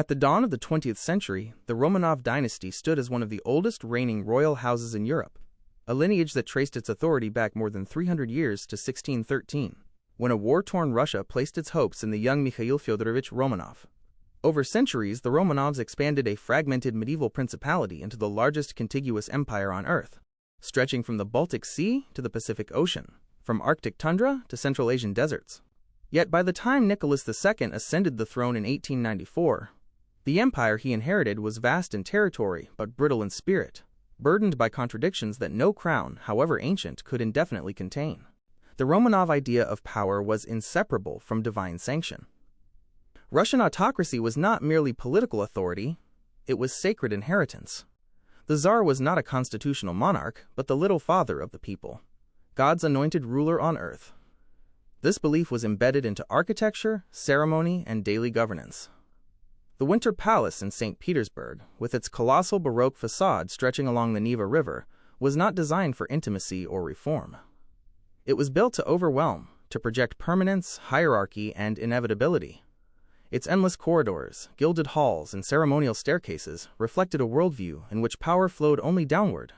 At the dawn of the 20th century, the Romanov Dynasty stood as one of the oldest reigning royal houses in Europe, a lineage that traced its authority back more than 300 years to 1613, when a war-torn Russia placed its hopes in the young Mikhail Fyodorovich Romanov. Over centuries, the Romanovs expanded a fragmented medieval principality into the largest contiguous empire on Earth, stretching from the Baltic Sea to the Pacific Ocean, from Arctic tundra to Central Asian deserts. Yet by the time Nicholas II ascended the throne in 1894, the empire he inherited was vast in territory but brittle in spirit, burdened by contradictions that no crown, however ancient, could indefinitely contain. The Romanov idea of power was inseparable from divine sanction. Russian autocracy was not merely political authority, it was sacred inheritance. The Tsar was not a constitutional monarch, but the little father of the people, God's anointed ruler on earth. This belief was embedded into architecture, ceremony, and daily governance. The Winter Palace in St. Petersburg, with its colossal Baroque facade stretching along the Neva River, was not designed for intimacy or reform. It was built to overwhelm, to project permanence, hierarchy, and inevitability. Its endless corridors, gilded halls, and ceremonial staircases reflected a worldview in which power flowed only downward,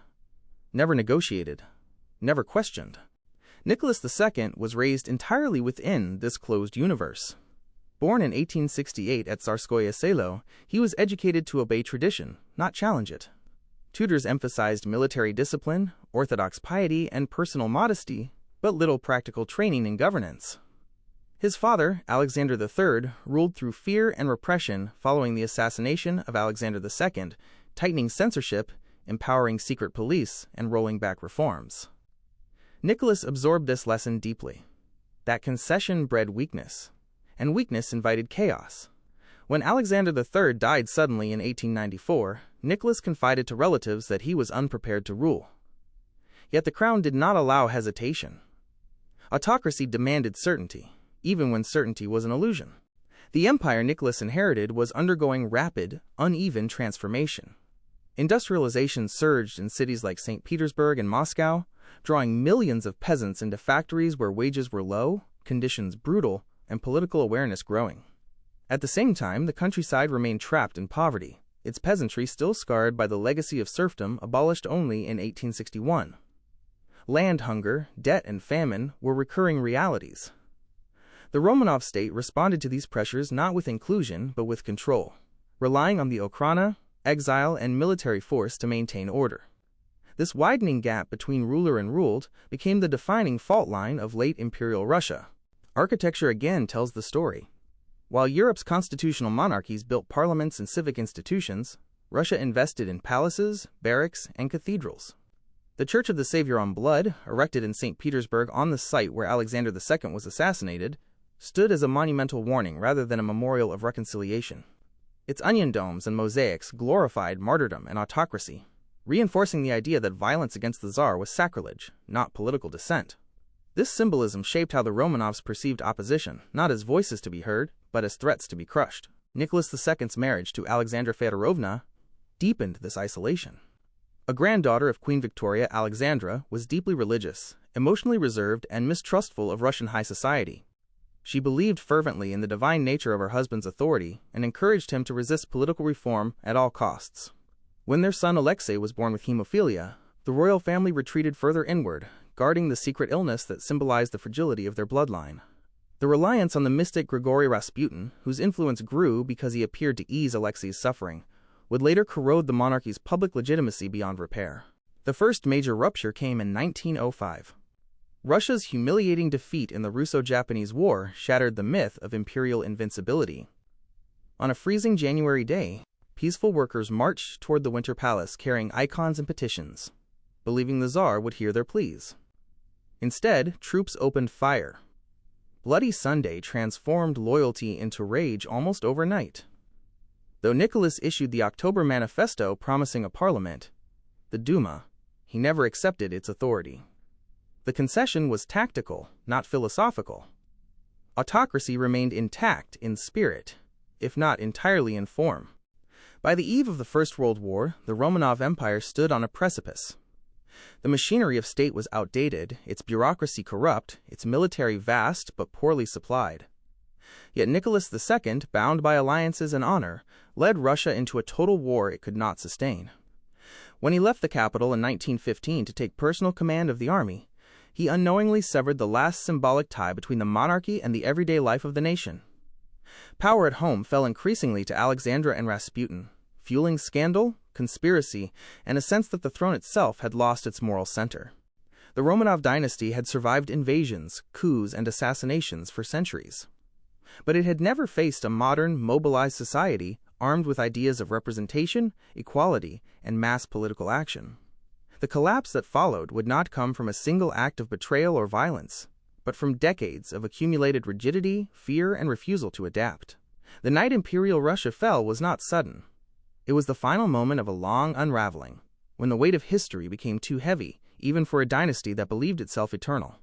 never negotiated, never questioned. Nicholas II was raised entirely within this closed universe. Born in 1868 at Tsarskoye Selo, he was educated to obey tradition, not challenge it. Tutors emphasized military discipline, orthodox piety, and personal modesty, but little practical training in governance. His father, Alexander III, ruled through fear and repression following the assassination of Alexander II, tightening censorship, empowering secret police, and rolling back reforms. Nicholas absorbed this lesson deeply. That concession bred weakness, and weakness invited chaos. When Alexander III died suddenly in 1894, Nicholas confided to relatives that he was unprepared to rule. Yet the crown did not allow hesitation. Autocracy demanded certainty, even when certainty was an illusion. The empire Nicholas inherited was undergoing rapid, uneven transformation. Industrialization surged in cities like St. Petersburg and Moscow, drawing millions of peasants into factories where wages were low, conditions brutal, and political awareness growing. At the same time, the countryside remained trapped in poverty, its peasantry still scarred by the legacy of serfdom abolished only in 1861. Land hunger, debt, and famine were recurring realities. The Romanov state responded to these pressures not with inclusion but with control, relying on the Okhrana, exile, and military force to maintain order. This widening gap between ruler and ruled became the defining fault line of late Imperial Russia. Architecture again tells the story. While Europe's constitutional monarchies built parliaments and civic institutions, Russia invested in palaces, barracks, and cathedrals. The Church of the Savior on Blood, erected in St. Petersburg on the site where Alexander II was assassinated, stood as a monumental warning rather than a memorial of reconciliation. Its onion domes and mosaics glorified martyrdom and autocracy, reinforcing the idea that violence against the Tsar was sacrilege, not political dissent. This symbolism shaped how the Romanovs perceived opposition, not as voices to be heard, but as threats to be crushed. Nicholas II's marriage to Alexandra Fedorovna deepened this isolation. A granddaughter of Queen Victoria, Alexandra was deeply religious, emotionally reserved, and mistrustful of Russian high society. She believed fervently in the divine nature of her husband's authority and encouraged him to resist political reform at all costs. When their son Alexei was born with hemophilia, the royal family retreated further inward, guarding the secret illness that symbolized the fragility of their bloodline. The reliance on the mystic Grigory Rasputin, whose influence grew because he appeared to ease Alexei's suffering, would later corrode the monarchy's public legitimacy beyond repair. The first major rupture came in 1905. Russia's humiliating defeat in the Russo-Japanese War shattered the myth of imperial invincibility. On a freezing January day, peaceful workers marched toward the Winter Palace carrying icons and petitions, believing the Tsar would hear their pleas. Instead, troops opened fire. Bloody Sunday transformed loyalty into rage almost overnight. Though Nicholas issued the October Manifesto promising a parliament, the Duma, he never accepted its authority. The concession was tactical, not philosophical. Autocracy remained intact in spirit, if not entirely in form. By the eve of the First World War, the Romanov Empire stood on a precipice. The machinery of state was outdated, its bureaucracy corrupt, its military vast but poorly supplied. Yet Nicholas II, bound by alliances and honor, led Russia into a total war it could not sustain. When he left the capital in 1915 to take personal command of the army, he unknowingly severed the last symbolic tie between the monarchy and the everyday life of the nation. Power at home fell increasingly to Alexandra and Rasputin, fueling scandal, conspiracy, and a sense that the throne itself had lost its moral center. The Romanov dynasty had survived invasions, coups, and assassinations for centuries. But it had never faced a modern, mobilized society armed with ideas of representation, equality, and mass political action. The collapse that followed would not come from a single act of betrayal or violence, but from decades of accumulated rigidity, fear, and refusal to adapt. The night Imperial Russia fell was not sudden. It was the final moment of a long unraveling, when the weight of history became too heavy, even for a dynasty that believed itself eternal.